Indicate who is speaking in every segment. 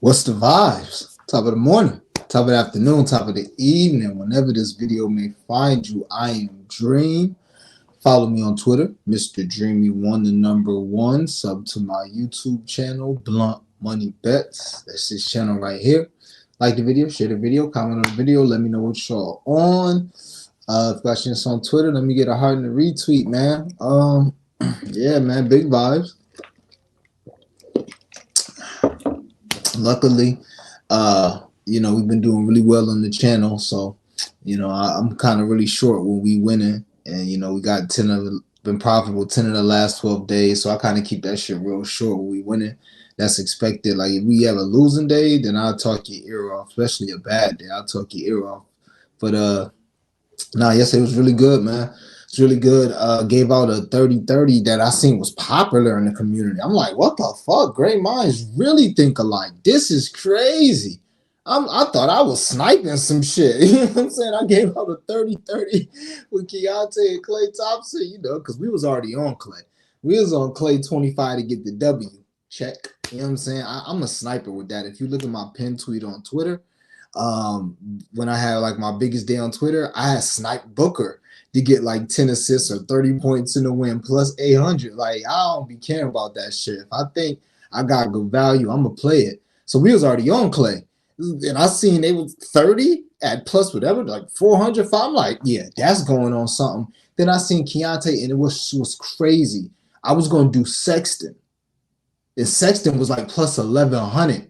Speaker 1: What's the vibes? Top of the morning, top of the afternoon, top of the evening, whenever this video may find you. I am Dream. Follow me on Twitter, Mr. Dreamy1, the number one. Sub to my YouTube channel, Blunt Money Bets. That's this channel right here. Like the video, share the video, comment on the video. Let me know what y'all on. If you got this on Twitter, let me get a heart and a retweet, man. Yeah, man, big vibes. Luckily, we've been doing really well on the channel, so I'm kind of really short when we winning, and we got been profitable 10 of the last 12 days, so I kind of keep that shit real short when we winning. That's expected. Like if we have a losing day, then I'll talk your ear off, especially a bad day. I'll talk your ear off. But yes, it was really good, man. It's really good. Gave out a 30-30 that I seen was popular in the community. I'm like, what the fuck? Great minds really think alike. This is crazy. I thought I was sniping some shit. You know what I'm saying? I gave out a 30-30 with Keontae and Clay Thompson, because we was already on Clay. We was on Clay 25 to get the W. Check. You know what I'm saying? I'm a sniper with that. If you look at my pinned tweet on Twitter, when I had like my biggest day on Twitter, I had sniped Booker to get like 10 assists or 30 points in the win plus 800. Like, I don't be caring about that shit. If I think I got good value, I'm going to play it. So we was already on Clay. And I seen they was 30 at plus whatever, like 400. I'm like, yeah, that's going on something. Then I seen Keontae, and it was crazy. I was going to do Sexton. And Sexton was like plus 1,100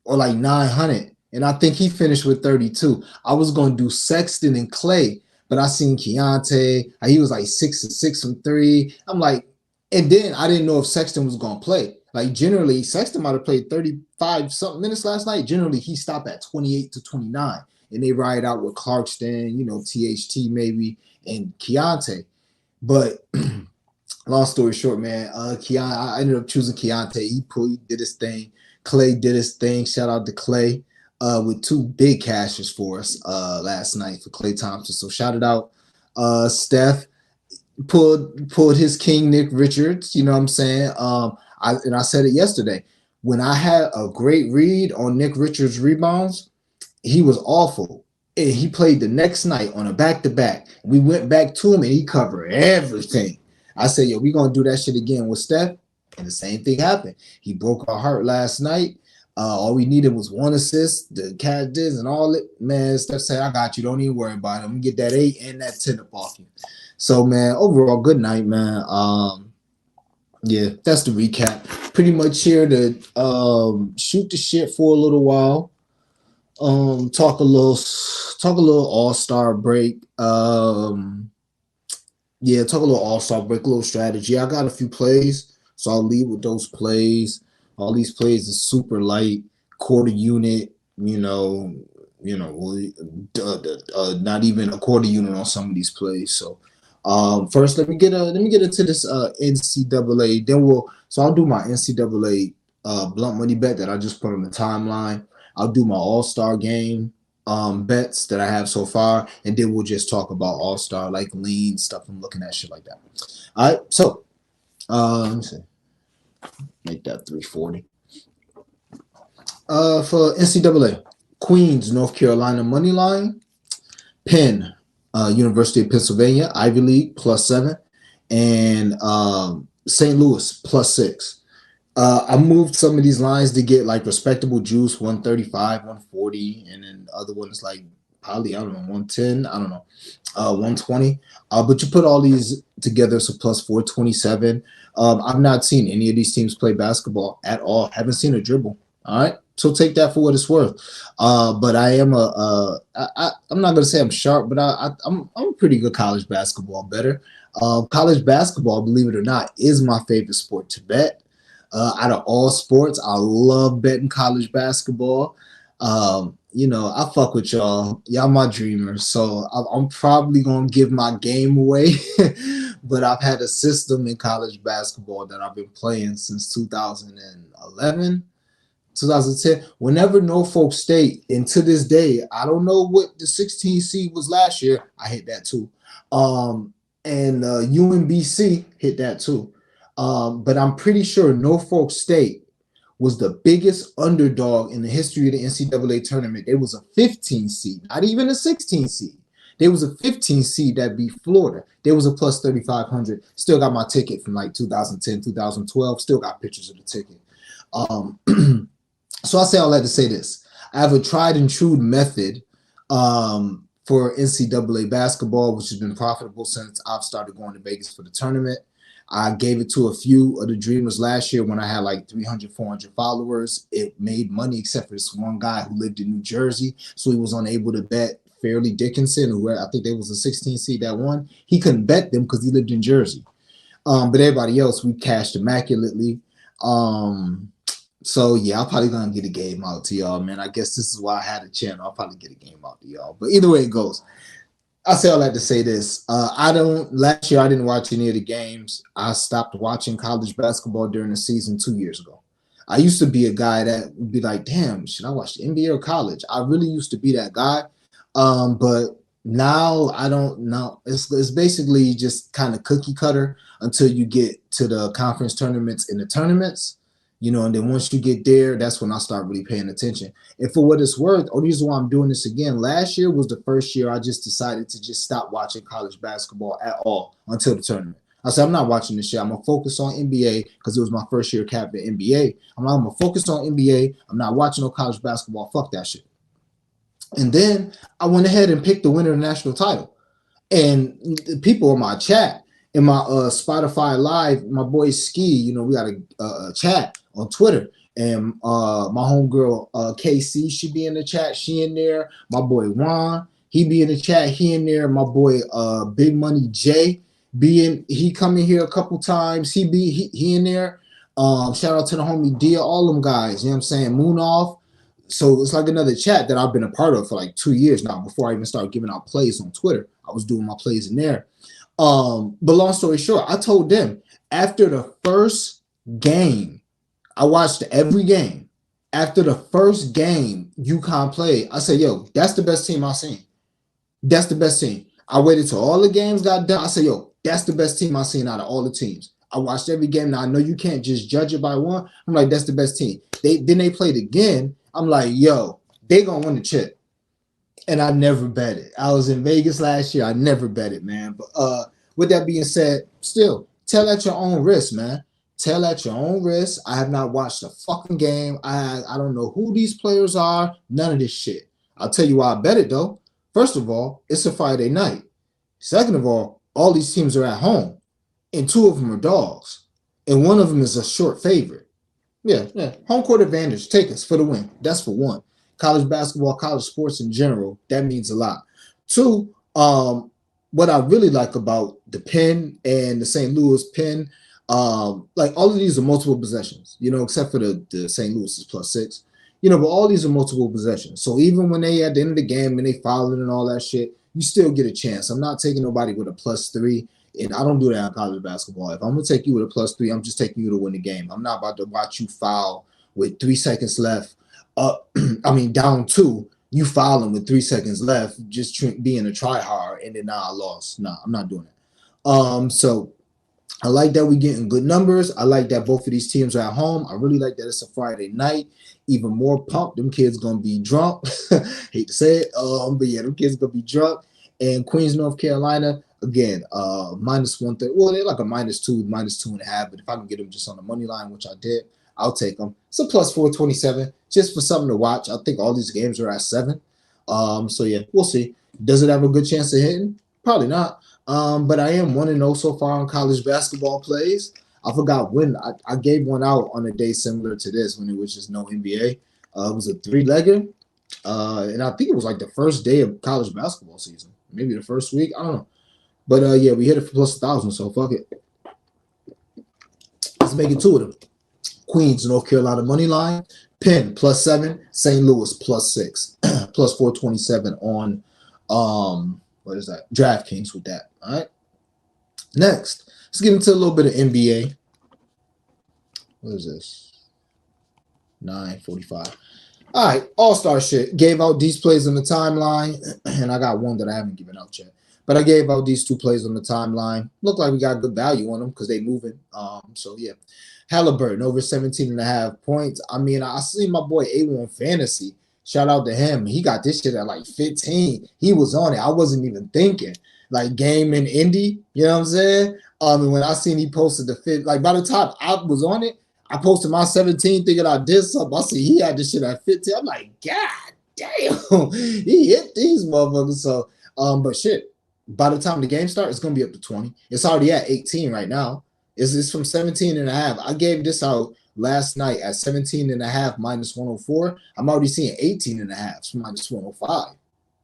Speaker 1: or like 900. And I think he finished with 32. I was going to do Sexton and Clay, but I seen Keontae. He was like 6 of 6 from 3. I'm like, and then I didn't know if Sexton was going to play. Like generally, Sexton might have played 35-something minutes last night. Generally, he stopped at 28 to 29. And they ride out with Clarkston, THT maybe, and Keontae. But long story short, man, I ended up choosing Keontae. He did his thing. Clay did his thing. Shout out to Clay. With 2 big cashes for us last night for Clay Thompson. So shout it out. Steph pulled his king Nick Richards. You know what I'm saying? I said it yesterday. When I had a great read on Nick Richards' rebounds, he was awful. And he played the next night on a back-to-back. We went back to him and he covered everything. I said, yo, we're going to do that shit again with Steph. And the same thing happened. He broke our heart last night. All we needed was 1 assist, the cat did, and all it. Man, Steph said, I got you. Don't even worry about it. I'm going to get that 8 and that 10 up off you. So, man, overall, good night, man. Yeah, that's the recap. Pretty much here to shoot the shit for a little while. Talk a little all-star break. Talk a little all-star break, a little strategy. I got a few plays, so I'll leave with those plays. All these plays are super light, quarter unit, not even a quarter unit on some of these plays. So first let me get into this NCAA. I'll do my NCAA blunt money bet that I just put on the timeline. I'll do my all-star game bets that I have so far, and then we'll just talk about all-star, like lean stuff I'm looking at, shit like that. All right, so let me see. Make that 340. For NCAA, Queens, North Carolina money line, Penn, University of Pennsylvania, Ivy League +7, and St. Louis +6. I moved some of these lines to get like respectable juice, 135, 140, and then other ones like probably, I don't know, 110, I don't know, 120. But you put all these together, so +427. I've not seen any of these teams play basketball at all. Haven't seen a dribble. All right, so take that for what it's worth. But I am I'm not gonna say I'm sharp, but I'm a pretty good college basketball bettor. College basketball, believe it or not, is my favorite sport to bet. Out of all sports, I love betting college basketball. I fuck with y'all. Y'all my dreamers. So I'm probably going to give my game away. But I've had a system in college basketball that I've been playing since 2011, 2010. Whenever Norfolk State, and to this day, I don't know what the 16 seed was last year. I hit that too. And UMBC hit that too. But I'm pretty sure Norfolk State was the biggest underdog in the history of the NCAA tournament. It was a 15 seed, not even a 16 seed. There was a 15 seed that beat Florida. There was a plus 3,500. Still got my ticket from like 2010, 2012. Still got pictures of the ticket. So I say all that to say this. I have a tried and true method for NCAA basketball, which has been profitable since I've started going to Vegas for the tournament. I gave it to a few of the dreamers last year when I had like 300, 400 followers. It made money except for this one guy who lived in New Jersey. So he was unable to bet Fairleigh Dickinson, who I think there was a 16 seed that won. He couldn't bet them because he lived in Jersey. But everybody else, we cashed immaculately. So yeah, I'm probably gonna get a game out to y'all, man. I guess this is why I had a channel. I'll probably get a game out to y'all. But either way it goes, I say all that to say this. Last year I didn't watch any of the games. I stopped watching college basketball during the season 2 years ago. I used to be a guy that would be like, damn, should I watch the NBA or college? I really used to be that guy. But now I don't know. It's basically just kind of cookie cutter until you get to the conference tournaments and the tournaments. And then once you get there, that's when I start really paying attention. And for what it's worth, the reason why I'm doing this again, last year was the first year I just decided to just stop watching college basketball at all until the tournament. I said, I'm not watching this shit. I'm going to focus on NBA because it was my first year capping NBA. I'm going to focus on NBA. I'm not watching no college basketball. Fuck that shit. And then I went ahead and picked the winner of the national title. And the people in my chat, in my Spotify Live, my boy Ski, we got a chat on Twitter. And my homegirl KC, she be in the chat. She in there. My boy Juan, he be in the chat. He in there. My boy Big Money Jay, he come in here a couple times. He in there. Shout out to the homie Dia, all them guys. You know what I'm saying? Moon off. So it's like another chat that I've been a part of for like 2 years now. Before I even started giving out plays on Twitter, I was doing my plays in there. But long story short, I told them after the first game, I watched every game. After the first game UConn played, I said, yo, that's the best team I've seen. That's the best team. I waited till all the games got done. I said, yo, that's the best team I've seen out of all the teams. I watched every game. Now, I know you can't just judge it by one. I'm like, that's the best team. Then they played again. I'm like, yo, they going to win the chip. And I never bet it. I was in Vegas last year. I never bet it, man. But with that being said, still, tell at your own risk, man. Tell at your own risk. I have not watched a fucking game. I don't know who these players are. None of this shit. I'll tell you why I bet it, though. First of all, it's a Friday night. Second of all these teams are at home. And 2 of them are dogs. And 1 of them is a short favorite. Yeah. Home court advantage. Take us for the win. That's for 1. College basketball, college sports in general, that means a lot. 2, what I really like about the Penn and the St. Louis Penn, like all of these are multiple possessions, except for the St. Louis is +6, but all these are multiple possessions. So even when they at the end of the game and they fouling and all that shit, you still get a chance. I'm not taking nobody with a +3. And I don't do that in college basketball. If I'm going to take you with a +3, I'm just taking you to win the game. I'm not about to watch you foul with 3 seconds left. Down 2, you fouling with 3 seconds left, just being a try-hard, and then I lost. Nah, I'm not doing it. So I like that we're getting good numbers. I like that both of these teams are at home. I really like that it's a Friday night. Even more pumped. Them kids going to be drunk. Hate to say it. But yeah, them kids going to be drunk. And Queens, North Carolina, again, -130. Well, they're like a -2, -2.5. But if I can get them just on the money line, which I did, I'll take them. It's a +427 just for something to watch. I think all these games are at 7. So yeah, we'll see. Does it have a good chance of hitting? Probably not. But I am 1-0 so far on college basketball plays. I forgot when I gave one out on a day similar to this when it was just no NBA. It was a 3-legger. And I think it was like the first day of college basketball season. Maybe the first week. I don't know. But yeah, we hit it for +1,000, so fuck it. Let's make it 2 of them. Queens, North Carolina money line. Penn +7. St. Louis +6. +427 on what is that? DraftKings with that. All right. Next, let's get into a little bit of NBA. What is this? 9:45. All right, all-star shit. Gave out these plays on the timeline, and I got one that I haven't given out yet. But I gave out these two plays on the timeline. Look like we got good value on them because they moving. So yeah. Halliburton over 17.5 points. I mean, I seen my boy A1 Fantasy. Shout out to him. He got this shit at like 15. He was on it. I wasn't even thinking. Like game in Indy, you know what I'm saying? And when I seen he posted the fit, like by the time I was on it, I posted my 17 thinking I did something. I see he had this shit at 15. I'm like, God damn, he hit these motherfuckers. So, but shit, by the time the game starts, it's gonna be up to 20. It's already at 18 right now. It's from 17 and a half. I gave this out last night at 17 and a half minus 104. I'm already seeing 18 and a half minus 105.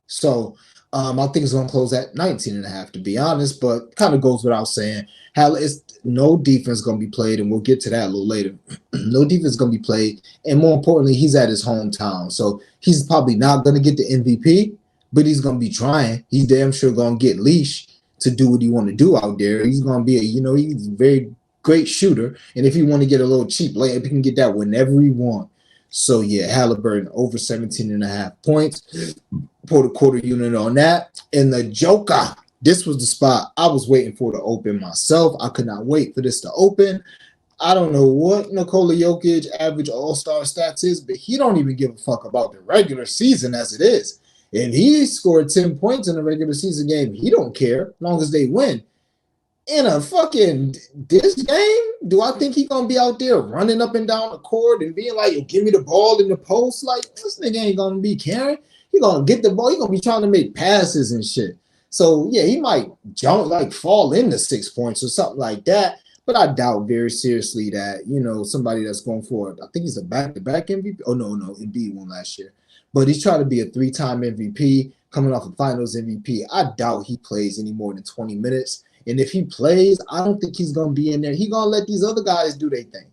Speaker 1: So I think it's going to close at 19 and a half, to be honest, but kind of goes without saying. It's no defense going to be played, and we'll get to that a little later. No defense going to be played, and more importantly, he's at his hometown. So he's probably not going to get the MVP, but he's going to be trying. He's damn sure going to get leash to do what he want to do out there. He's going to be he's a very great shooter, and if you want to get a little cheap layup, he can get that whenever he want. So yeah, Halliburton over 17 and a half points. Put a quarter unit on that. And the Joker, this was the spot I was waiting for to open myself. I could not wait for this to open. I don't know what Nikola Jokic average all-star stats is, but he don't even give a fuck about the regular season as it is. If he scored 10 points in a regular season game, he don't care as long as they win. In a fucking this game, do I think he gonna be out there running up and down the court and being like, give me the ball in the post? Like, this nigga ain't gonna be caring. He gonna get the ball. He gonna be trying to make passes and shit. So yeah, he might jump, like fall into 6 points or something like that. But I doubt very seriously that, somebody that's going for it. I think he's a back-to-back MVP. Oh, no, Embiid won last year. But he's trying to be a 3-time MVP, coming off a finals MVP. I doubt he plays any more than 20 minutes. And if he plays, I don't think he's going to be in there. He's going to let these other guys do their thing.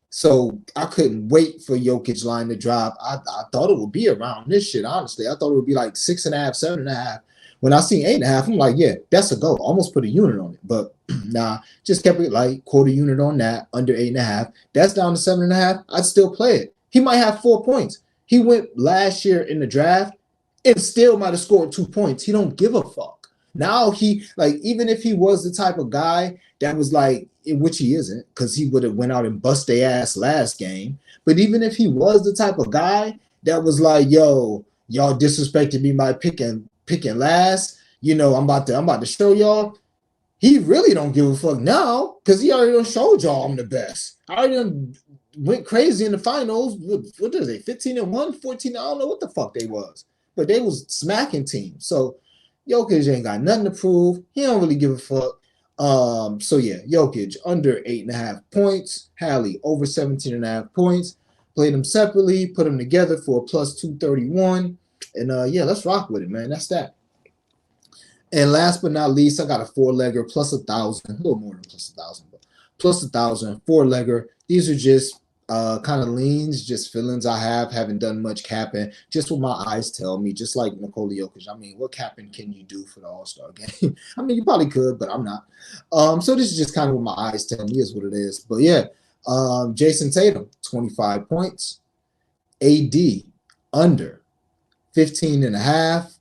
Speaker 1: So I couldn't wait for Jokic line to drop. I thought it would be around this shit, honestly. I thought it would be like 6.5, 7.5. When I seen 8.5, I'm like, yeah, that's a go. Almost put a unit on it. But nah, just kept it like quarter unit on that, under 8.5. That's down to 7.5. I'd still play it. He might have 4 points. He went last year in the draft and still might have scored 2 points. He don't give a fuck. Now even if he was the type of guy that was like, which he isn't, because he would have went out and bust their ass last game. But even if he was the type of guy that was like, yo, y'all disrespected me by picking last, I'm about to show y'all. He really don't give a fuck now because he already done showed y'all I'm the best. I already done went crazy in the finals. What is it? 15-1, 14? I don't know what the fuck they was, but they was smacking teams. So Jokic ain't got nothing to prove. He don't really give a fuck. So yeah, Jokic under 8.5 points. Hallie over 17.5 points. Played them separately, put them together for a plus 231. And yeah, let's rock with it, man. That's that. And last but not least, I got a 4-legger plus 1,000, a little more than plus 1,000, but plus 1,000, 4-legger. These are just kind of leans, just feelings I haven't done much capping, just what my eyes tell me, just like Nikola Jokic. I mean, what capping can you do for the All-Star game? I mean, you probably could, but I'm not. So this is just kind of what my eyes tell me is what it is. But yeah, Jason Tatum, 25 points. AD, under 15.5.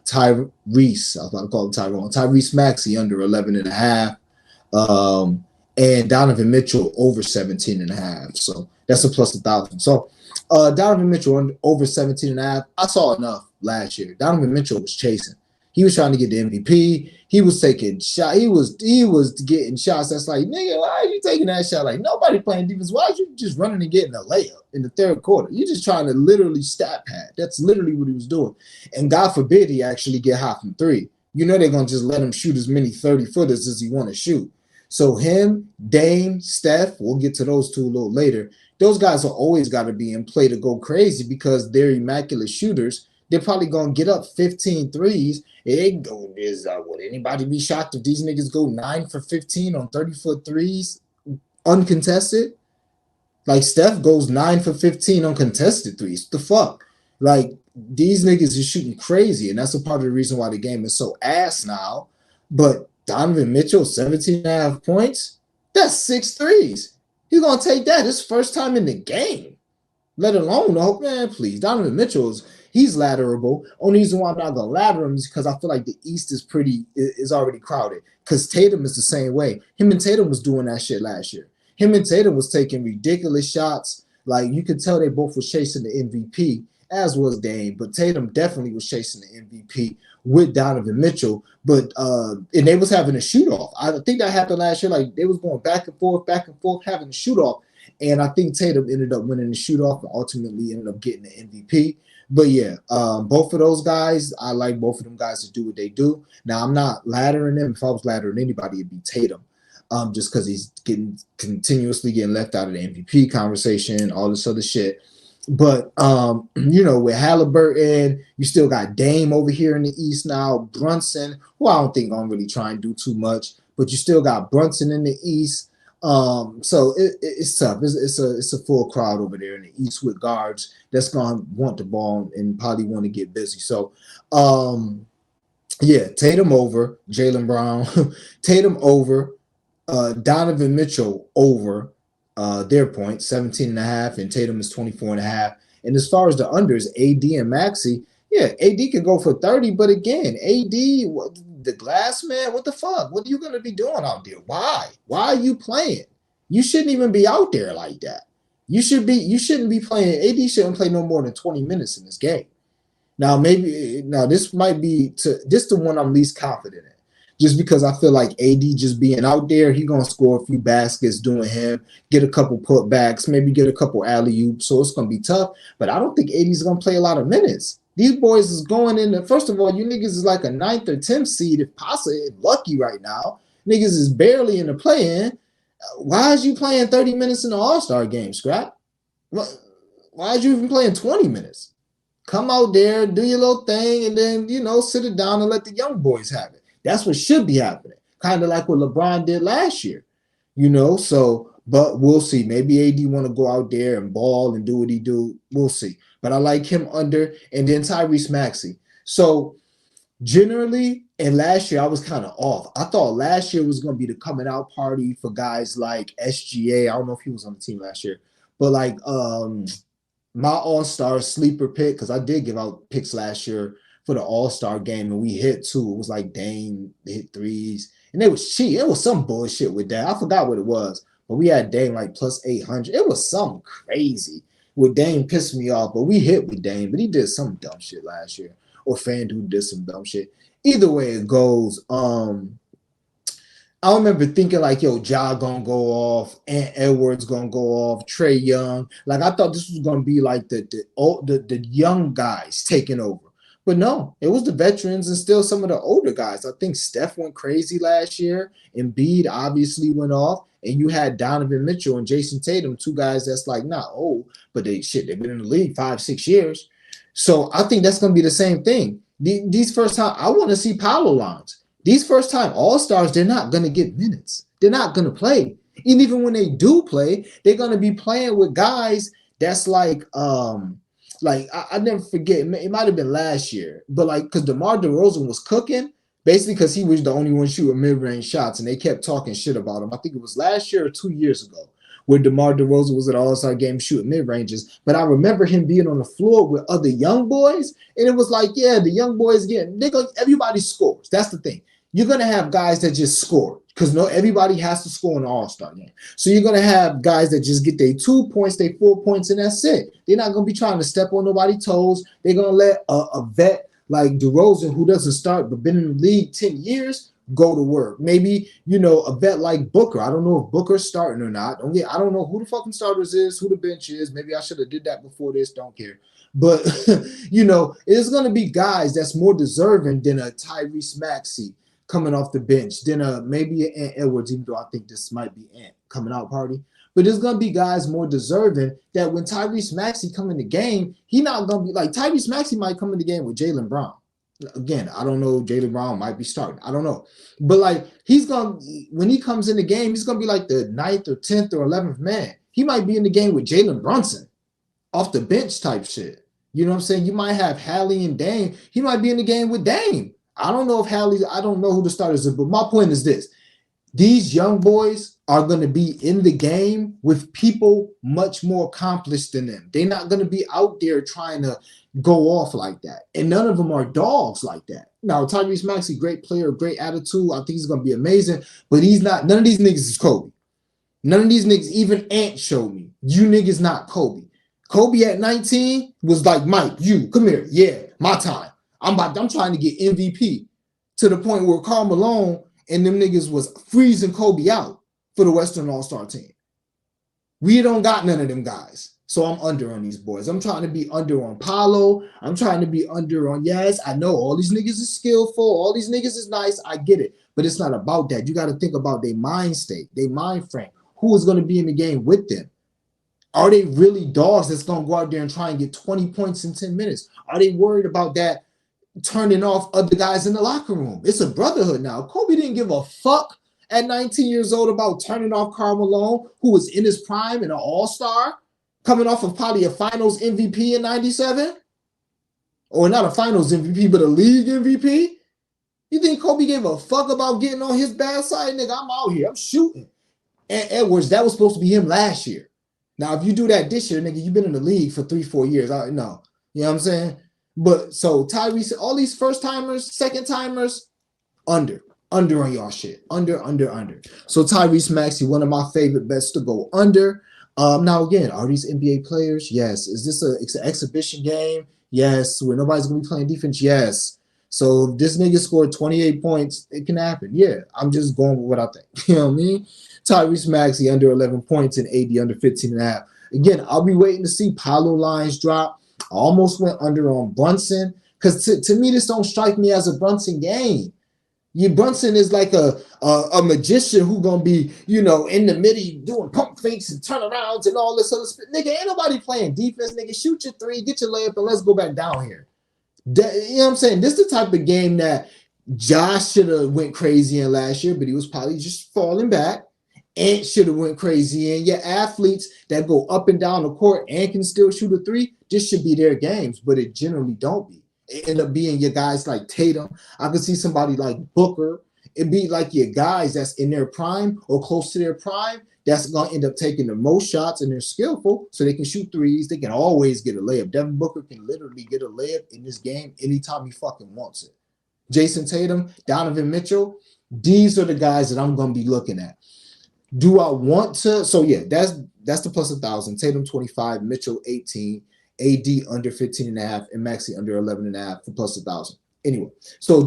Speaker 1: Tyrese, I was about to call him Tyrone. Tyrese Maxey under 11.5. And Donovan Mitchell over 17.5. So that's a plus 1,000. So Donovan Mitchell over 17.5. I saw enough last year. Donovan Mitchell was chasing. He was trying to get the MVP. He was taking shots. He was getting shots. That's like, nigga, why are you taking that shot? Like, nobody playing defense. Why are you just running and getting a layup in the third quarter? You're just trying to literally stat pad. That's literally what he was doing. And God forbid he actually get hot from three. They're going to just let him shoot as many 30-footers as he want to shoot. So him, Dame, Steph, we'll get to those two a little later. Those guys are always got to be in play to go crazy because they're immaculate shooters. They're probably going to get up 15 threes. Would anybody be shocked if these niggas go 9 for 15 on 30-foot threes uncontested? Like Steph goes 9 for 15 on contested threes. What the fuck? Like these niggas are shooting crazy, and that's a part of the reason why the game is so ass now. But Donovan Mitchell, 17.5 points. That's 6 threes. He's going to take that. His first time in the game. Let alone the whole man, please. Donovan Mitchell's he's ladderable. Only reason why I'm not gonna ladder him is because I feel like the East is already crowded. Because Tatum is the same way. Him and Tatum was doing that shit last year. Him and Tatum was taking ridiculous shots. Like you could tell they both were chasing the MVP, as was Dame. But Tatum definitely was chasing the MVP with Donovan Mitchell. But and they was having a shoot off. I think that happened last year. Like they was going back and forth, having a shoot off. And I think Tatum ended up winning the shoot off and ultimately ended up getting the MVP. But yeah, both of those guys, I like both of them guys to do what they do. Now, I'm not laddering them. If I was laddering anybody, it'd be Tatum, just because he's continuously getting left out of the MVP conversation, all this other shit. But, with Halliburton, you still got Dame over here in the East now, Brunson, who I don't think I'm really trying to do too much, but you still got Brunson in the East. So it's tough. It's a full crowd over there in the East with guards that's gonna want the ball and probably want to get busy. So, yeah, Tatum over Jaylen Brown, Tatum over Donovan Mitchell over their point 17.5, and Tatum is 24.5. And as far as the unders, AD and Maxey, yeah, AD could go for 30, but again, AD, the glass man, what the fuck? What are you going to be doing out there? Why? Why are you playing? You shouldn't even be out there like that. You shouldn't be playing. AD shouldn't play no more than 20 minutes in this game. Now, this might be this the one I'm least confident in. Just because I feel like AD just being out there, he's going to score a few baskets doing him, get a couple putbacks, maybe get a couple alley-oops. So it's going to be tough. But I don't think AD's going to play a lot of minutes. These boys is going in. First of all, you niggas is like a 9th or 10th seed, if possible, lucky right now. Niggas is barely in the play-in. Why is you playing 30 minutes in the All-Star game, Scrap? Why is you even playing 20 minutes? Come out there, do your little thing, and then, sit it down and let the young boys have it. That's what should be happening. Kind of like what LeBron did last year, So, but we'll see. Maybe AD want to go out there and ball and do what he do. We'll see. But I like him under, and then Tyrese Maxey. So generally, and last year I was kind of off. I thought last year was going to be the coming out party for guys like SGA. I don't know if he was on the team last year, but like my all-star sleeper pick, because I did give out picks last year for the all-star game, and we hit two. It was like Dame hit threes, and they was cheap. It was some bullshit with that. I forgot what it was, but we had Dame like plus 800. It was something crazy. With Dame pissed me off, but we hit with Dame, but he did some dumb shit last year. Or FanDuel did some dumb shit. Either way it goes, I remember thinking like, yo, Ja gonna go off, Ant Edwards gonna go off, Trae Young. Like I thought this was gonna be like the young guys taking over. But no, it was the veterans and still some of the older guys. I think Steph went crazy last year. Embiid obviously went off. And you had Donovan Mitchell and Jason Tatum, two guys that's like not old, but they've been in the league 5-6 years. So I think that's going to be the same thing. These first time, I want to see Paolo lines. These first time All-Stars, they're not going to get minutes. They're not going to play. And even when they do play, they're going to be playing with guys that's like I never forget. It might have been last year, but like because DeMar DeRozan was cooking, basically because he was the only one shooting mid-range shots, and they kept talking shit about him. I think it was last year or 2 years ago, where DeMar DeRozan was at an All-Star game shooting mid-ranges. But I remember him being on the floor with other young boys, and it was like, yeah, the young boys everybody scores. That's the thing. You're gonna have guys that just score because everybody has to score in the All-Star game. So you're gonna have guys that just get their 2 points, their 4 points, and that's it. They're not gonna be trying to step on nobody's toes. They're gonna let a vet like DeRozan, who doesn't start but been in the league 10 years, go to work. Maybe, a vet like Booker. I don't know if Booker's starting or not. I don't know who the fucking starters is, who the bench is. Maybe I should have did that before this. Don't care. But, it's going to be guys that's more deserving than a Tyrese Maxey coming off the bench, than maybe an Ant Edwards, even though I think this might be Ant coming out party. But there's going to be guys more deserving that when Tyrese Maxey come in the game, he not going to be like Tyrese Maxey might come in the game with Jaylen Brown. Again, I don't know. Jaylen Brown might be starting. I don't know. But like when he comes in the game, he's going to be like the 9th or 10th or 11th man. He might be in the game with Jalen Brunson off the bench type shit. You know what I'm saying? You might have Hallie and Dame. He might be in the game with Dame. I don't know if I don't know who the starters are, but my point is this. These young boys are going to be in the game with people much more accomplished than them. They're not going to be out there trying to go off like that. And none of them are dogs like that. Now, Tyrese Maxey, great player, great attitude. I think he's going to be amazing, but he's not. None of these niggas is Kobe. None of these niggas, even Ant showed me. You niggas not Kobe. Kobe at 19 was like, Mike, you, come here. Yeah, my time. I'm trying to get MVP to the point where Karl Malone and them niggas was freezing Kobe out for the Western All-Star team. We don't got none of them guys. So I'm under on these boys. I'm trying to be under on Paolo. I'm trying to be under on, yes, I know all these niggas is skillful. All these niggas is nice. I get it. But it's not about that. You got to think about their mind state, their mind frame. Who is going to be in the game with them? Are they really dogs that's going to go out there and try and get 20 points in 10 minutes? Are they worried about that turning off other guys in the locker room? It's a brotherhood now. Kobe didn't give a fuck at 19 years old about turning off Karl Malone, who was in his prime and an all-star, coming off of probably a finals MVP in 97. Or not a finals MVP, but a league MVP. You think Kobe gave a fuck about getting on his bad side? Nigga, I'm out here. I'm shooting. And Edwards, that was supposed to be him last year. Now, if you do that this year, nigga, you've been in the league for 3-4 years. No. You know what I'm saying? But so Tyrese, all these first timers, second timers, under on y'all shit. Under. So Tyrese Maxey, one of my favorite bets to go under. Now again, are these NBA players? Yes. Is this an exhibition game? Yes. Where nobody's gonna be playing defense? Yes. So if this nigga scored 28 points, it can happen. Yeah. I'm just going with what I think. You know what I mean? Tyrese Maxey under 11 points and AD under 15.5. Again, I'll be waiting to see Paolo lines drop. I almost went under on Brunson because to me, this don't strike me as a Brunson game. Brunson is like a magician who gonna be, in the middle doing pump fakes and turnarounds and all this other stuff. Nigga, ain't nobody playing defense. Nigga, shoot your three, get your layup, and let's go back down here. You know what I'm saying? This is the type of game that Josh should have went crazy in last year, but he was probably just falling back. Ant should have went crazy in. Your athletes that go up and down the court and can still shoot a three, this should be their games, but it generally don't be. It end up being your guys like Tatum. I could see somebody like Booker. It'd be like your guys that's in their prime or close to their prime that's going to end up taking the most shots, and they're skillful, so they can shoot threes. They can always get a layup. Devin Booker can literally get a layup in this game anytime he fucking wants it. Jason Tatum, Donovan Mitchell, these are the guys that I'm going to be looking at. Do I want to? So yeah, that's the plus 1,000. Tatum 25, Mitchell 18, AD under 15.5, and Maxey under 11.5 for plus 1,000. Anyway, so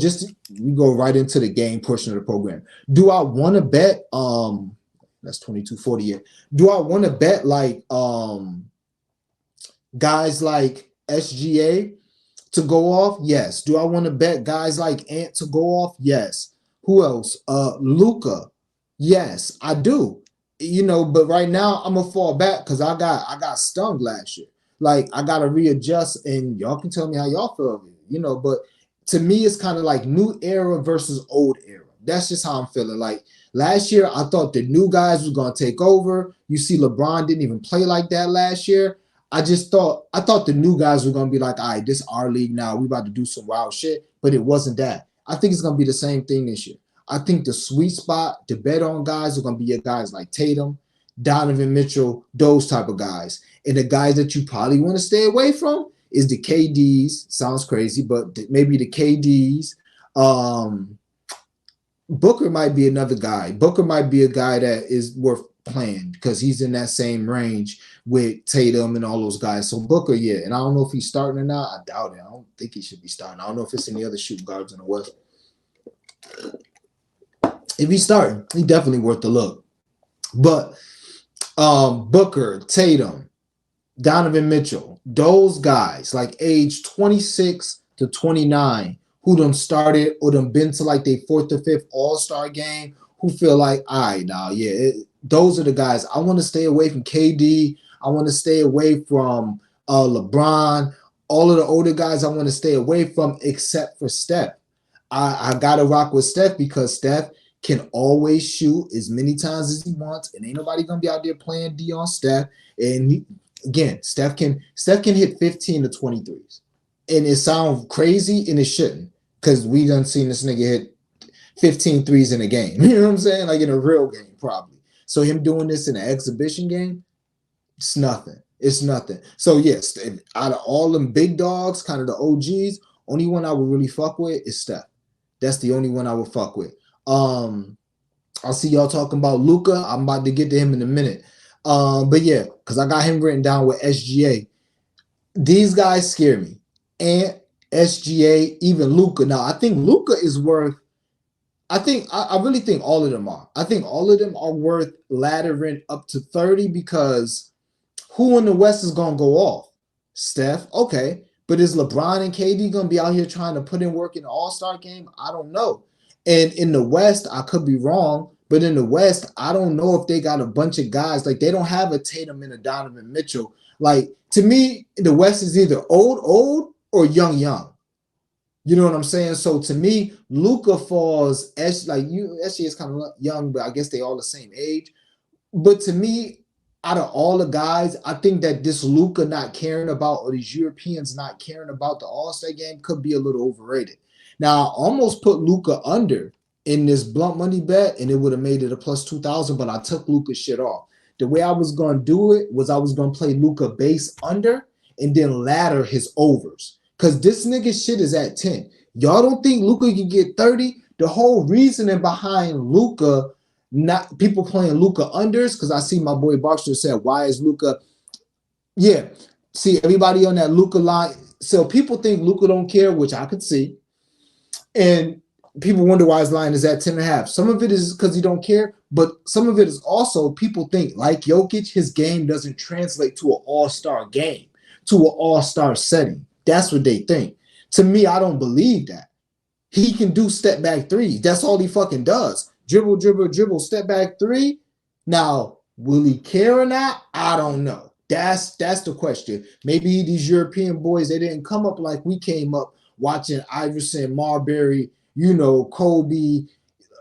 Speaker 1: we go right into the game portion of the program. Do I want to bet? That's 22.40. Do I want to bet like guys like SGA to go off? Yes. Do I want to bet guys like Ant to go off? Yes. Who else? Luka. Yes, I do. But right now I'm gonna fall back because I got stung last year. Like I gotta readjust, and y'all can tell me how y'all feel of it, but to me it's kind of like new era versus old era. That's just how I'm feeling. Like last year, I thought the new guys was gonna take over. You see, LeBron didn't even play like that last year. I thought the new guys were gonna be like, all right, this is our league now. We about to do some wild shit, but it wasn't that. I think it's gonna be the same thing this year. I think the sweet spot to bet on guys are going to be your guys like Tatum, Donovan Mitchell, those type of guys. And the guys that you probably want to stay away from is the KDs. Sounds crazy, but maybe the KDs. Booker might be another guy. Booker might be a guy that is worth playing because he's in that same range with Tatum and all those guys. So Booker, yeah. And I don't know if he's starting or not. I doubt it. I don't think he should be starting. I don't know if it's any other shooting guards in the West. If he's starting, he's definitely worth the look. But Booker, Tatum, Donovan Mitchell, those guys like age 26 to 29 who done started or done been to like their fourth or fifth all-star game, who feel like, all right, now, those are the guys. I want to stay away from KD. I want to stay away from LeBron. All of the older guys I want to stay away from except for Steph. I got to rock with Steph because Steph can always shoot as many times as he wants, and ain't nobody gonna be out there playing D on Steph. And Steph can hit 15 to 23s, and it sounds crazy, and it shouldn't, because we done seen this nigga hit 15 threes in a game. You know what I'm saying? Like in a real game, probably. So him doing this in an exhibition game, it's nothing. It's nothing. So yes, out of all them big dogs, kind of the OGs, only one I would really fuck with is Steph. That's the only one I would fuck with. I'll see y'all talking about Luka. I'm about to get to him in a minute. But yeah, because I got him written down with SGA. These guys scare me. And SGA, even Luka. Now, I think Luka is worth. I really think all of them are. I think all of them are worth laddering up to 30 because who in the West is gonna go off? Steph, okay. But is LeBron and KD gonna be out here trying to put in work in the All-Star game? I don't know. And in the West, I could be wrong, but in the West, I don't know if they got a bunch of guys. Like they don't have a Tatum and a Donovan Mitchell. Like to me, the West is either old, or young. You know what I'm saying? So to me, Luka falls as like you. SG is kind of young, but I guess they all the same age. But to me, out of all the guys, I think that this Luka not caring about or these Europeans not caring about the All-Star game could be a little overrated. Now, I almost put Luka under in this blunt money bet, and it would have made it a plus 2,000, but I took Luka's shit off. The way I was going to do it was I was going to play Luka base under and then ladder his overs. Because this nigga shit is at 10. Y'all don't think Luka can get 30? The whole reasoning behind Luka not people playing Luka unders because I see my boy Barster said, why is Luka? Yeah, see everybody on that Luka line. So people think Luka don't care, which I could see, and people wonder why his line is at 10.5. Some of it is because he don't care, but some of it is also people think like Jokic, his game doesn't translate to an all-star game, to an all-star setting. That's what they think. To me, I don't believe that. He can do step back threes. That's all he fucking does. Dribble, step back three. Now, will he care or not? I don't know. That's the question. Maybe these European boys, they didn't come up like we came up watching Iverson, Marbury, Kobe,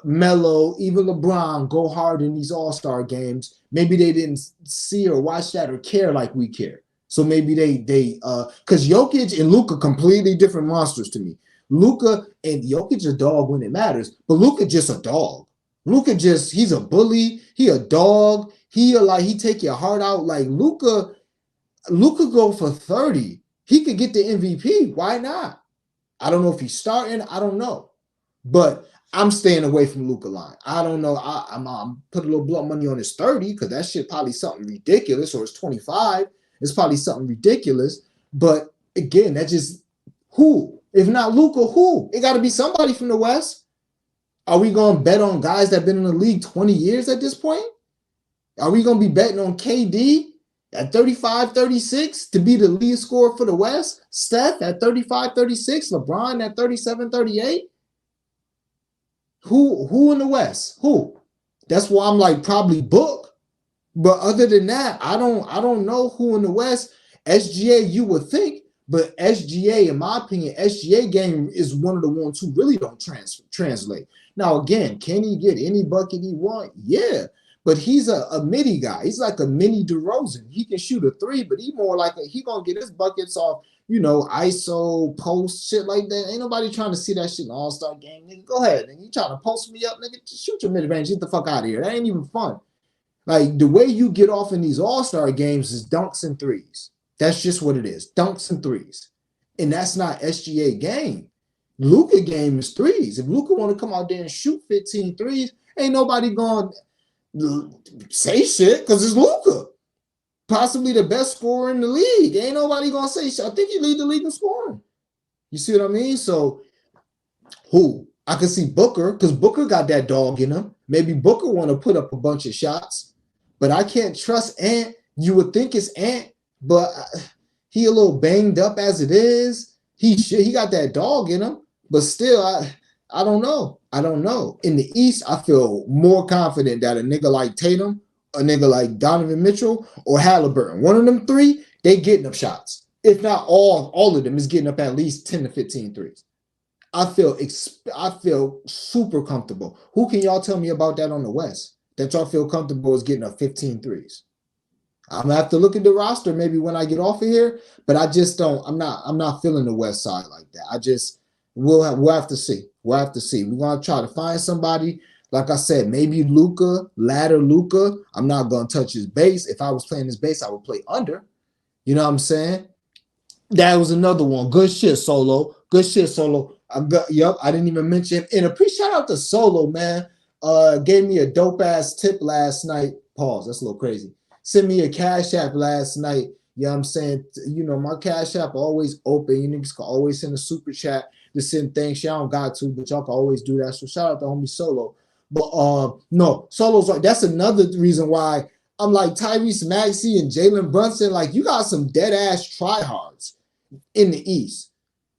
Speaker 1: Melo, even LeBron go hard in these all-star games. Maybe they didn't see or watch that or care like we care. So maybe they because Jokic and Luka completely different monsters to me. Luka and Jokic a dog when it matters, but Luka just a dog. Luka he's a bully. He a dog. He take your heart out. Like Luka go for 30. He could get the MVP. Why not? I don't know if he's starting. I don't know. But I'm staying away from Luka line. I don't know. I'm put a little blunt money on his 30 because that shit probably something ridiculous, or it's 25. It's probably something ridiculous. But again, that just who? If not Luka, who? It got to be somebody from the West. Are we going to bet on guys that have been in the league 20 years at this point? Are we going to be betting on KD at 35, 36 to be the lead scorer for the West? Steph at 35, 36? LeBron at 37, 38? Who in the West? Who? That's why I'm like probably Book. But other than that, I don't know who in the West. SGA, you would think, but SGA, in my opinion, SGA game is one of the ones who really don't translate. Now, again, can he get any bucket he want? Yeah, but he's a midi guy. He's like a mini DeRozan. He can shoot a three, but he more like he gonna get his buckets off, ISO, post, shit like that. Ain't nobody trying to see that shit in the All-Star game. Nigga, go ahead. Nigga, you trying to post me up, nigga? Just shoot your mid-range. Get the fuck out of here. That ain't even fun. Like, the way you get off in these all-star games is dunks and threes. That's just what it is. Dunks and threes. And that's not SGA game. Luka game is threes. If Luka want to come out there and shoot 15 threes, ain't nobody going to say shit because it's Luka. Possibly the best scorer in the league. Ain't nobody going to say shit. I think he lead the league in scoring. You see what I mean? So, who? I can see Booker because Booker got that dog in him. Maybe Booker want to put up a bunch of shots. But I can't trust Ant. You would think it's Ant, but he a little banged up as it is. He got that dog in him, but still, I don't know. I don't know. In the East, I feel more confident that a nigga like Tatum, a nigga like Donovan Mitchell, or Halliburton, one of them three, they getting up shots. If not all of them is getting up at least 10 to 15 threes. I feel super comfortable. Who can y'all tell me about that on the West? That y'all feel comfortable is getting up 15 threes. I'm gonna have to look at the roster maybe when I get off of here, but I just don't. I'm not feeling the West Side like that. We'll have to see. We'll have to see. We're gonna try to find somebody. Like I said, maybe Luca, ladder Luca. I'm not gonna touch his base. If I was playing his base, I would play under. You know what I'm saying? That was another one. Good shit, Solo. Good shit, Solo. Yep, I didn't even mention. And a shout out to Solo, man. Gave me a dope ass tip last night. Pause. That's a little crazy. Sent me a cash app last night. You know what I'm saying? You know, my cash app always open. You niggas can always send a super chat to send things. Y'all don't got to, but y'all can always do that. So shout out to homie Solo. But no, Solo's right. That's another reason why I'm like Tyrese Maxey and Jalen Brunson. Like, you got some dead ass tryhards in the East.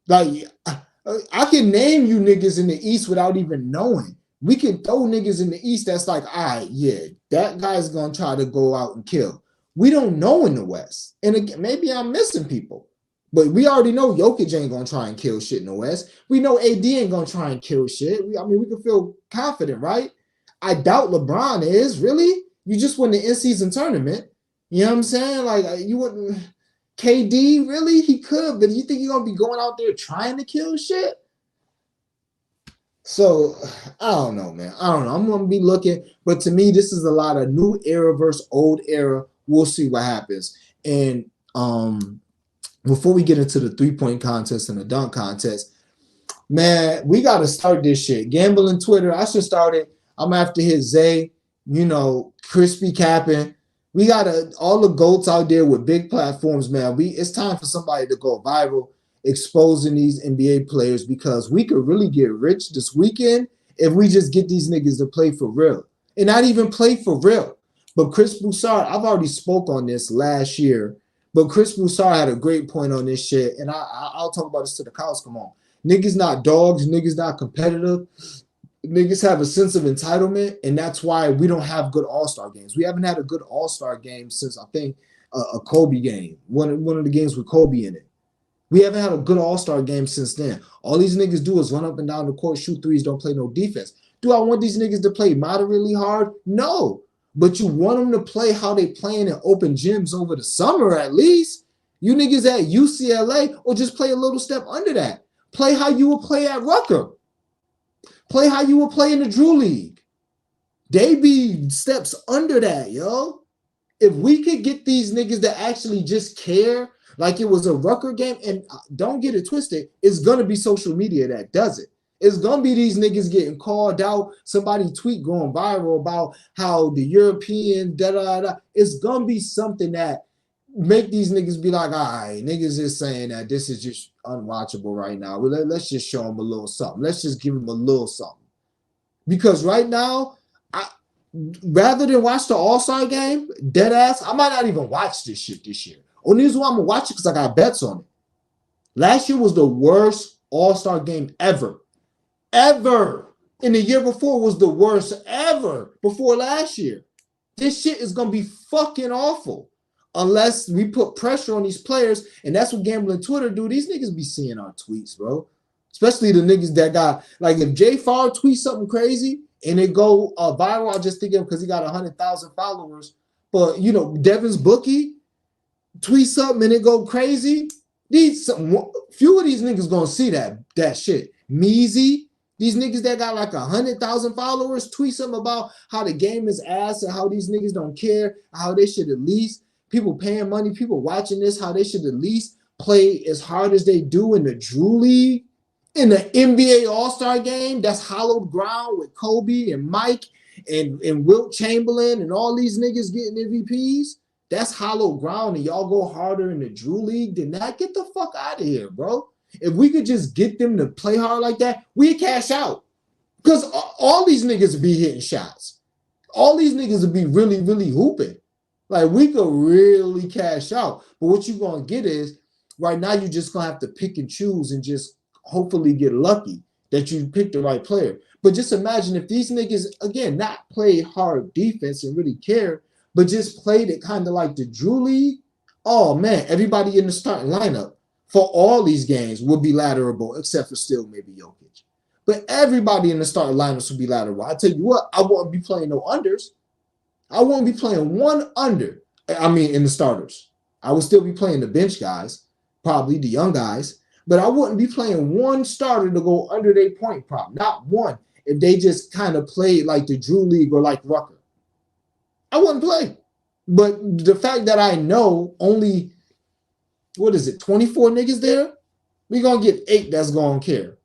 Speaker 1: Like, I can name you niggas in the East without even knowing. We can throw niggas in the East that's like, all right, yeah, that guy's going to try to go out and kill. We don't know in the West. And again, maybe I'm missing people. But we already know Jokic ain't going to try and kill shit in the West. We know AD ain't going to try and kill shit. We can feel confident, right? I doubt LeBron is, really? You just won the in-season tournament. You know what I'm saying? Like, you wouldn't... KD, really? He could, but you think he's going to be going out there trying to kill shit? So, I don't know, man. I don't know. I'm going to be looking. But to me, this is a lot of new era versus old era. We'll see what happens. And before we get into the three-point contest and the dunk contest, man, we got to start this shit. Gambling Twitter, I should start it. I'm going to have to hit Zay, crispy capping. We got all the GOATs out there with big platforms, man. It's time for somebody to go viral, exposing these NBA players, because we could really get rich this weekend if we just get these niggas to play for real. And not even play for real. But Chris Broussard, I've already spoke on this last year, but Chris Broussard had a great point on this shit, and I'll talk about this till the cows come on. Niggas not dogs, niggas not competitive. Niggas have a sense of entitlement, and that's why we don't have good all-star games. We haven't had a good all-star game since, I think, a Kobe game, one of the games with Kobe in it. We haven't had a good all-star game since then. All these niggas do is run up and down the court, shoot threes, don't play no defense. Do I want these niggas to play moderately hard? No. But you want them to play how they playing in open gyms over the summer at least. You niggas at UCLA, or just play a little step under that. Play how you would play at Rutgers. Play how you would play in the Drew League. They be steps under that, yo. If we could get these niggas that actually just care, like it was a Rucker game, and don't get it twisted, it's going to be social media that does it. It's going to be these niggas getting called out, somebody tweet going viral about how the European, da-da-da. It's going to be something that make these niggas be like, all right, niggas is saying that this is just unwatchable right now. Let's just show them a little something. Let's just give them a little something. Because right now, rather than watch the All-Star game, dead ass, I might not even watch this shit this year. Only reason why I'm going to watch it because I got bets on it. Last year was the worst All-Star game ever. Ever. And the year before was the worst ever before last year. This shit is going to be fucking awful. Unless we put pressure on these players, and that's what Gambling Twitter do. These niggas be seeing our tweets, bro. Especially the niggas that got, like, if Jay Farr tweets something crazy and it go viral, I just think of because he got 100,000 followers. But, Devin's Bookie tweet something and it go crazy. Few of these niggas gonna see that shit. Measy, these niggas that got like 100,000 followers tweet something about how the game is ass and how these niggas don't care, how they should at least, people paying money, people watching this, how they should at least play as hard as they do in the Drew League, in the NBA All-Star game, that's hallowed ground with Kobe and Mike and Wilt Chamberlain and all these niggas getting MVPs. That's hallowed ground, and y'all go harder in the Drew League than that. Get the fuck out of here, bro. If we could just get them to play hard like that, we'd cash out. Because all these niggas would be hitting shots. All these niggas would be really, really hooping. Like, we could really cash out. But what you're going to get is, right now, you're just going to have to pick and choose and just hopefully get lucky that you pick the right player. But just imagine if these niggas, again, not play hard defense and really care, but just played it kind of like the Drew League. Oh, man, everybody in the starting lineup for all these games would be latterable, except for still maybe Jokic. But everybody in the starting lineups would be latterable. I tell you what, I won't be playing no unders. I won't be playing one under. I mean, in the starters. I would still be playing the bench guys, probably the young guys. But I wouldn't be playing one starter to go under their point prop. Not one. If they just kind of played like the Drew League or like Rucker, I wouldn't play. But the fact that I know only, what is it, 24 niggas there, we going to get 8 that's going to care.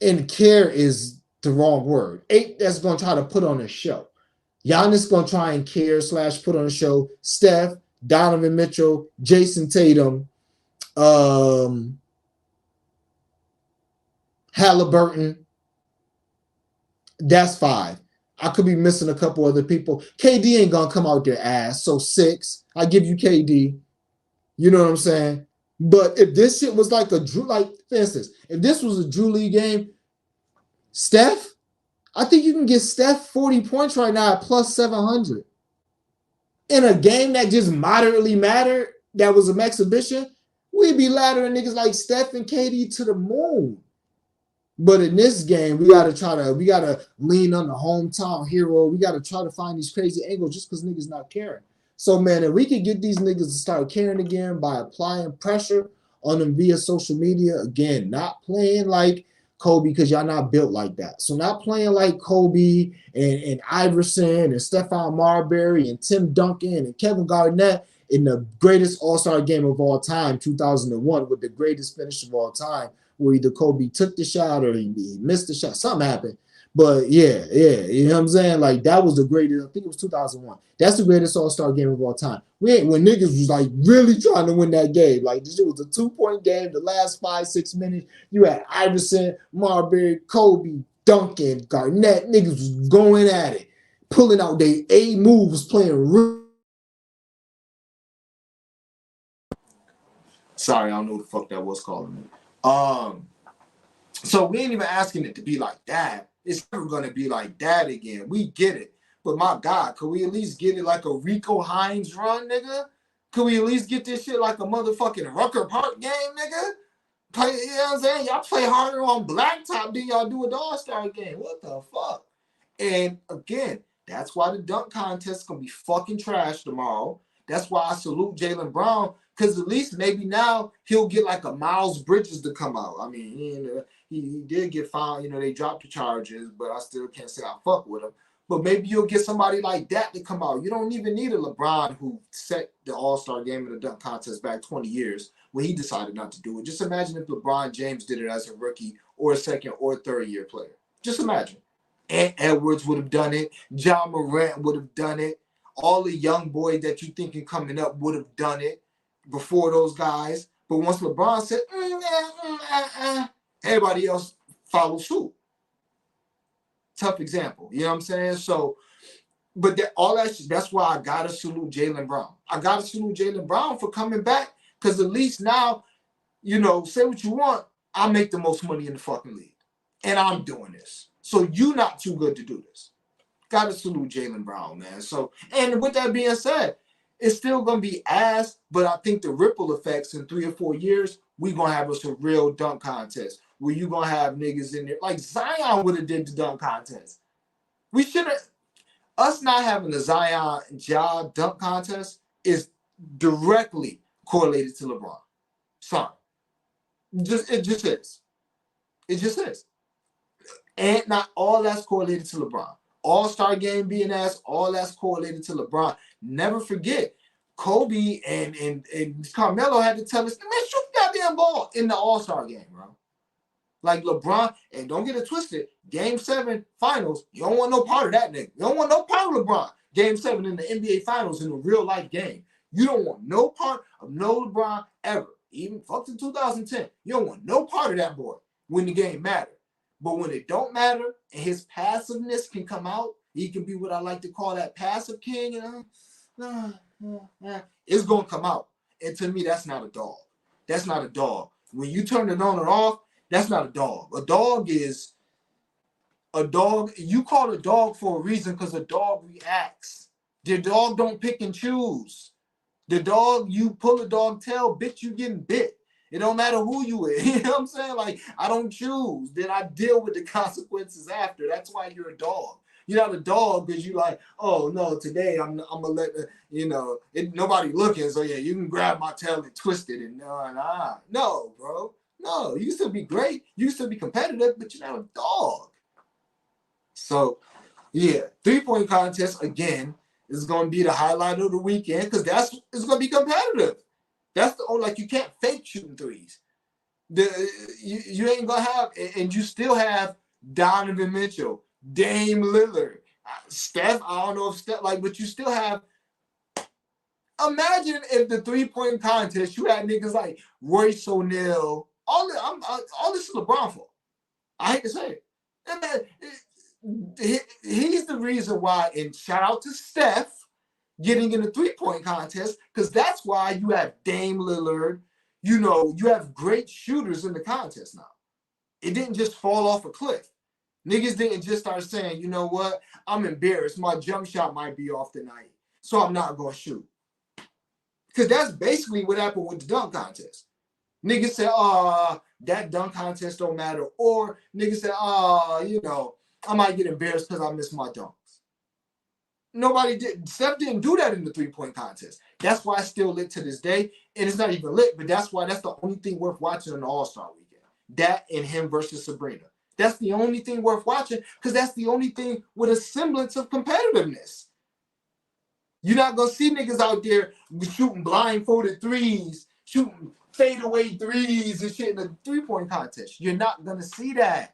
Speaker 1: And care is the wrong word. 8 that's going to try to put on a show. Giannis going to try and care / put on a show. Steph, Donovan Mitchell, Jason Tatum, Halliburton. That's 5. I could be missing a couple other people. KD ain't going to come out their ass. So 6. I give you KD. You know what I'm saying? But if this shit was like a Drew, like for instance, if this was a Drew League game, Steph, I think you can get Steph 40 points right now at plus 700. In a game that just moderately mattered, that was an exhibition, we'd be laddering niggas like Steph and KD to the moon. But in this game, we gotta lean on the hometown hero. We gotta try to find these crazy angles just because niggas not caring. So man, if we could get these niggas to start caring again by applying pressure on them via social media, again, not playing like Kobe because y'all not built like that. So not playing like Kobe and Iverson and Stephon Marbury and Tim Duncan and Kevin Garnett in the greatest All-Star game of all time, 2001, with the greatest finish of all time, where either Kobe took the shot or he missed the shot. Something happened. But yeah, you know what I'm saying? Like, that was the greatest, I think it was 2001. That's the greatest All-Star game of all time. When niggas was like really trying to win that game. Like, this shit was a 2-point game, the last 5-6 minutes. You had Iverson, Marbury, Kobe, Duncan, Garnett. Niggas was going at it, pulling out their A moves, playing real. Sorry, I don't know who the fuck that was calling me. So we ain't even asking it to be like that. It's never gonna be like that again. We get it. But my God, could we at least get it like a Rico Hines run, nigga? Could we at least get this shit like a motherfucking Rucker Park game, nigga? Play, you know what I'm saying? Y'all play harder on blacktop than y'all do at the All-Star game. What the fuck? And again, that's why the dunk contest is gonna be fucking trash tomorrow. That's why I salute Jaylen Brown, because at least maybe now he'll get like a Miles Bridges to come out. I mean, he did get found. You know, they dropped the charges, but I still can't say I fuck with him. But maybe you'll get somebody like that to come out. You don't even need a LeBron who set the All-Star game in the dunk contest back 20 years when he decided not to do it. Just imagine if LeBron James did it as a rookie or a second or third year player. Just imagine. Ant Edwards would have done it. John Morant would have done it. All the young boys that you thinking coming up would have done it before those guys. But once LeBron said, everybody else followed suit. Tough example. You know what I'm saying? So, but that's why I got to salute Jaylen Brown. I got to salute Jaylen Brown for coming back, because at least now, you know, say what you want, I make the most money in the fucking league. And I'm doing this. So you not too good to do this. Got to salute Jaylen Brown, man. So, and with that being said, it's still going to be ass, but I think the ripple effects in 3 or 4 years, we going to have us a real dunk contest where you going to have niggas in there. Like Zion would have did the dunk contest. We should have, us not having the Zion Ja dunk contest is directly correlated to LeBron. Sorry. It just is. It just is. And not all that's correlated to LeBron. All-Star game being ass, all that's correlated to LeBron. Never forget, Kobe and Carmelo had to tell us, man, shoot the goddamn ball in the All-Star game, bro. Like LeBron, and don't get it twisted, Game 7 finals, you don't want no part of that nigga. You don't want no part of LeBron. Game 7 in the NBA finals in a real-life game. You don't want no part of no LeBron ever. Even fuck to 2010. You don't want no part of that boy when the game matters. But when it don't matter and his passiveness can come out, he can be what I like to call that passive king, you know, it's going to come out. And to me, that's not a dog. That's not a dog. When you turn it on and off, that's not a dog. A dog is a dog. You call a dog for a reason, because a dog reacts. The dog don't pick and choose. The dog, you pull a dog tail, bitch, you getting bit. It don't matter who you is. You know what I'm saying? Like, I don't choose. Then I deal with the consequences after. That's why you're a dog. You're not a dog because you like, oh, no, today I'm going to let, nobody looking. So, yeah, you can grab my tail and twist it. And no, bro.
Speaker 2: No, you can still be great. You can still be competitive, but you're not a dog. So, yeah, 3-point contest again is going to be the highlight of the weekend because it's going to be competitive. That's the only, like, you can't fake shooting threes. You ain't gonna have, and you still have Donovan Mitchell, Dame Lillard, Steph. I don't know if Steph, like, but you still have. Imagine if the 3-point contest you had niggas like Royce O'Neal. All this is LeBron fault. I hate to say it. And he's the reason why. And shout out to Steph getting in the 3-point contest because that's why you have Dame Lillard. You have great shooters in the contest now. It didn't just fall off a cliff. Niggas didn't just start saying, you know what, I'm embarrassed. My jump shot might be off tonight, so I'm not going to shoot. Because that's basically what happened with the dunk contest. Niggas said, that dunk contest don't matter. Or niggas said, I might get embarrassed because I missed my dunks. Nobody did. Steph didn't do that in the 3-point contest. That's why it's still lit to this day. And it's not even lit, but that's the only thing worth watching in the All-Star weekend. That and him versus Sabrina. That's the only thing worth watching because that's the only thing with a semblance of competitiveness. You're not going to see niggas out there shooting blindfolded threes, shooting fadeaway threes and shit in the 3-point contest. You're not going to see that.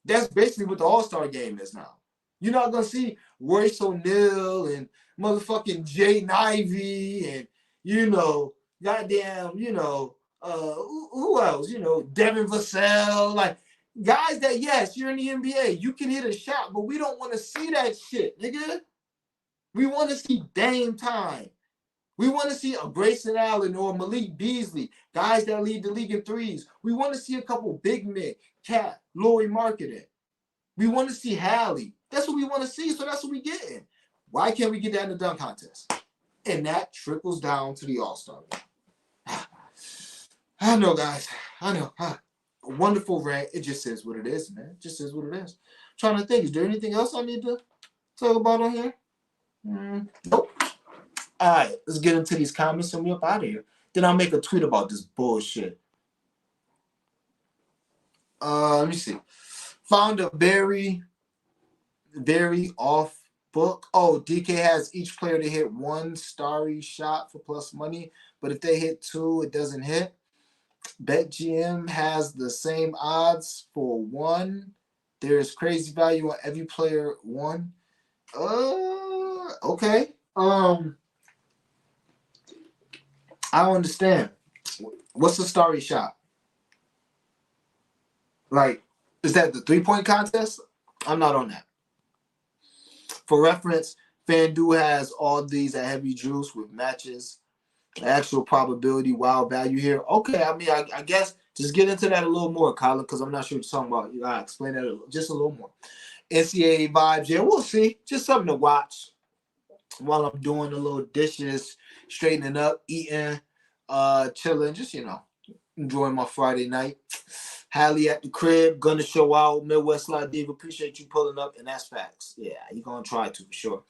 Speaker 2: That's basically what the All-Star game is now. You're not going to see Royce O'Neal and motherfucking Jay Nivey and, goddamn, who else? Devin Vassell. Like, guys that, yes, you're in the NBA. You can hit a shot, but we don't want to see that shit, nigga. We want to see Dame time. We want to see a Grayson Allen or Malik Beasley, guys that lead the league in threes. We want to see a couple big men, Cat, Lauri Markkanen. We want to see Hallie. That's what we want to see, so that's what we getting. Why can't we get that in the dunk contest? And that trickles down to the All-Star game. I know, guys. I know. A wonderful rant. It just is what it is, man. It just is what it is. I'm trying to think. Is there anything else I need to talk about on here? Nope. All right, let's get into these comments and we up out of here. Then I'll make a tweet about this bullshit. Let me see. Found a very, very off book. Oh, DK has each player to hit one starry shot for plus money, but if they hit 2, it doesn't hit. BetGM has the same odds for 1. There's crazy value on every player 1. Okay. I don't understand. What's the starry shot? Like, is that the 3-point contest? I'm not on that. For reference, FanDuel has all these at heavy juice with matches, actual probability, wild value here. Okay, I mean, I guess just get into that a little more, Colin, because I'm not sure what you're talking about. You gotta explain that just a little more. NCAA vibes, yeah, we'll see. Just something to watch while I'm doing the little dishes, straightening up, eating, chilling, just, enjoying my Friday night. Hallie at the crib, gonna show out. Midwest Slide Diva, appreciate you pulling up, and that's facts. Yeah, you're gonna try to for sure.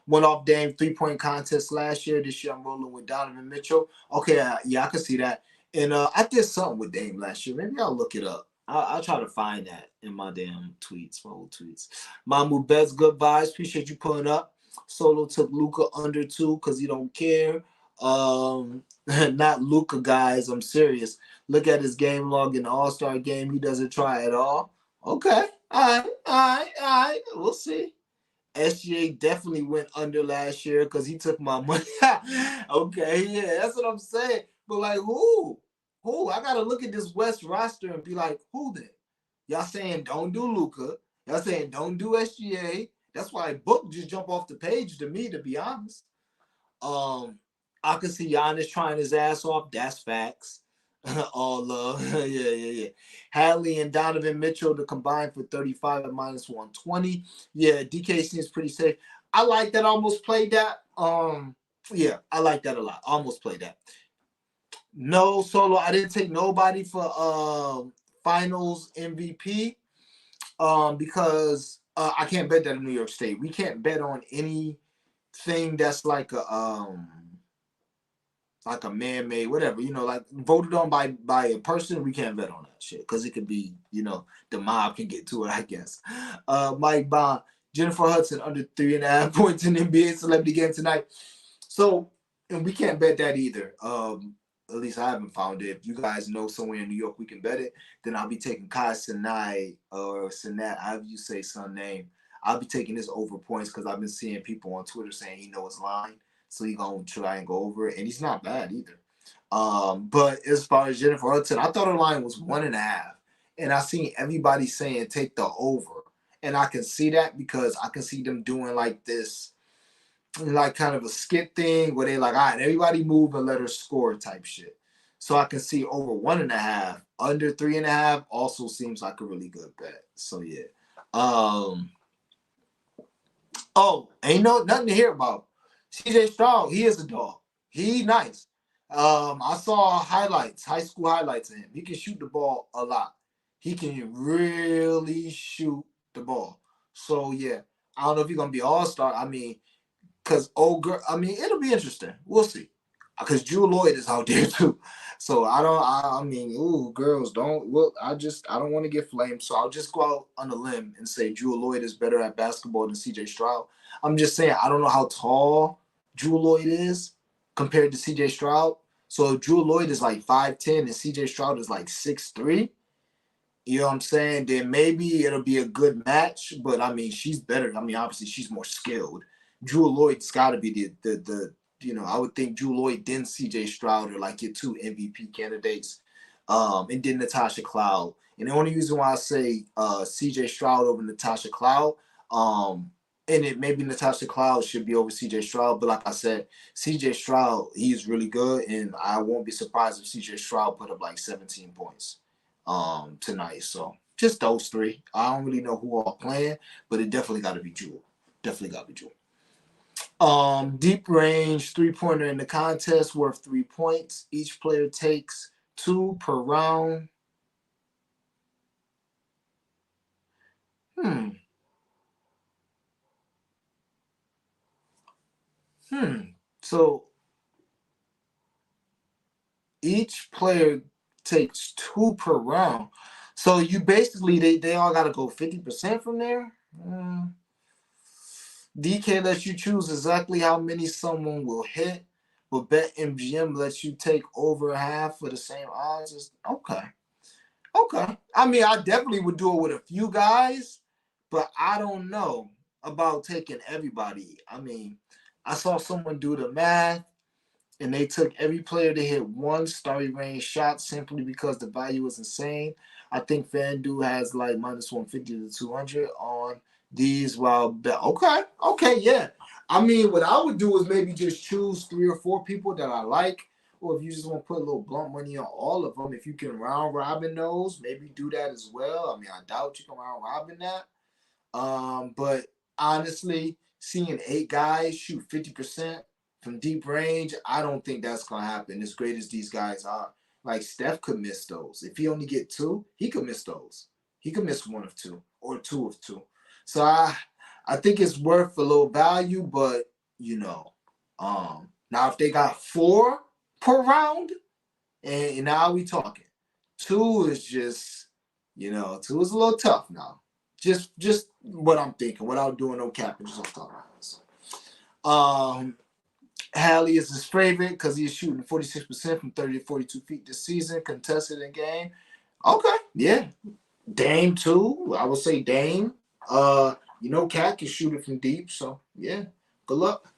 Speaker 2: Went off Dame 3-point contest last year. This year I'm rolling with Donovan Mitchell. Okay, yeah, I can see that. And I did something with Dame last year. Maybe I'll look it up. I'll try to find that in my damn tweets, my old tweets. Mamu Betts, good vibes. Appreciate you pulling up. Solo took Luca under 2 because he don't care. Not Luca, guys. I'm serious. Look at his game log in the All-Star game. He doesn't try at all. Okay. All right. We'll see. SGA definitely went under last year because he took my money. Okay, yeah, that's what I'm saying. But like, who? I gotta look at this West roster and be like, who then? Y'all saying don't do Luca. Y'all saying don't do SGA. That's why Book just jump off the page to me, to be honest. I can see Giannis trying his ass off. That's facts. All love. Yeah. Hadley and Donovan Mitchell to combine for 35 at minus 120. Yeah, DK seems pretty safe. I like that. I almost played that. Yeah, I like that a lot. Almost played that. No, Solo. I didn't take nobody for finals MVP. Because I can't bet that in New York State. We can't bet on anything that's like a like a man-made whatever, like voted on by a person, we can't bet on that shit because it could be, the mob can get to it, I guess. Mike Bond, Jennifer Hudson under 3.5 points in the NBA celebrity game tonight. So, and we can't bet that either. At least I haven't found it. If you guys know somewhere in New York we can bet it, then I'll be taking Kai Sinai or Sinat, however you say son name. I'll be taking this over points because I've been seeing people on Twitter saying he knows his line, so he gonna try and go over it, and he's not bad either. But as far as Jennifer Hudson, I thought her line was 1.5, and I seen everybody saying take the over, and I can see that because I can see them doing like this, like kind of a skit thing where they like, all right, everybody move and let her score type shit. So I can see over 1.5, under 3.5 also seems like a really good bet. So yeah. Um, Oh, ain't nothing to hear about. CJ Stroud, he is a dog. He nice. I saw highlights, high school highlights of him. He can shoot the ball a lot. He can really shoot the ball. So yeah, I don't know if he's gonna be all star. I mean, because old girl, I mean, it'll be interesting. We'll see. Because Drew Lloyd is out there too. So I don't. I mean, ooh, girls don't. Well, I don't want to get flamed. So I'll just go out on a limb and say Drew Lloyd is better at basketball than C.J. Stroud. I'm just saying I don't know how tall Drew Lloyd is compared to C.J. Stroud. So if Drew Lloyd is like 5'10" and C.J. Stroud is like 6'3", you know what I'm saying? Then maybe it'll be a good match. But I mean, she's better. I mean, obviously she's more skilled. Drew Lloyd's got to be the I would think Drew Lloyd then C.J. Stroud are like your two MVP candidates, and then Natasha Cloud. And the only reason why I say C.J. Stroud over Natasha Cloud, and it maybe Natasha Cloud should be over C.J. Stroud, but like I said, C.J. Stroud, he's really good, and I won't be surprised if C.J. Stroud put up like 17 points tonight. So just those three. I don't really know who all playing, but it definitely got to be Jewel. Definitely got to be Jewel. Deep range 3-pointer in the contest worth 3 points. Each player takes 2 per round. Hmm. So each player takes 2 per round. So you basically they all got to go 50% from there. DK lets you choose exactly how many someone will hit, but BetMGM lets you take over half for the same odds. Okay. Okay. I mean, I definitely would do it with a few guys, but I don't know about taking everybody. I mean, I saw someone do the math and they took every player to hit one starting range shot simply because the value was insane. I think FanDuel has like minus 150 to 200 on these while bet. Okay, yeah. I mean, what I would do is maybe just choose 3 or 4 people that I like, or if you just want to put a little blunt money on all of them, if you can round robin those, maybe do that as well. I mean, I doubt you can round robin that. But honestly, seeing 8 guys shoot 50% from deep range, I don't think that's gonna happen. As great as these guys are, like Steph could miss those. If he only get 2, he could miss those. He could miss 1 of 2 or 2 of 2. So I think it's worth a little value, but now if they got 4 per round, and now we talking. 2 is just, 2 is a little tough now. Just what I'm thinking without doing no capping, just off the top of my head. Hallie is his favorite because he's shooting 46% from 30 to 42 feet this season, contested in game. Okay, yeah. Dame too. I would say Dame. Cat can shoot it from deep, so yeah. Good luck.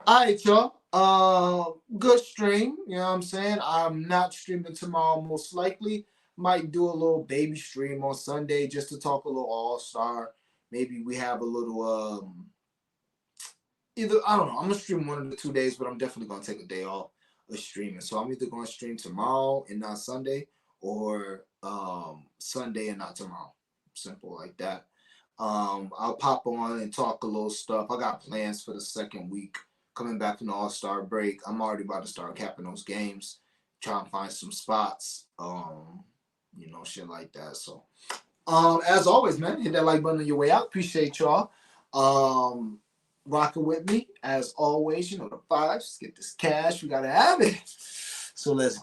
Speaker 2: All right, y'all. Good stream. You know what I'm saying? I'm not streaming tomorrow, most likely. Might do a little baby stream on Sunday just to talk a little All Star. Maybe we have a little either I don't know. I'm gonna stream 1 of the 2 days, but I'm definitely gonna take a day off of streaming. So I'm either gonna stream tomorrow and not Sunday, or Sunday and not tomorrow. Simple like that. I'll pop on and talk a little stuff. I got plans for the second week coming back from the All-Star break. I'm already about to start capping those games, trying to find some spots, shit like that. So, as always, man, hit that like button on your way out. Appreciate y'all. rocking with me as always. You know the vibes. Let's get this cash. We gotta have it. So let's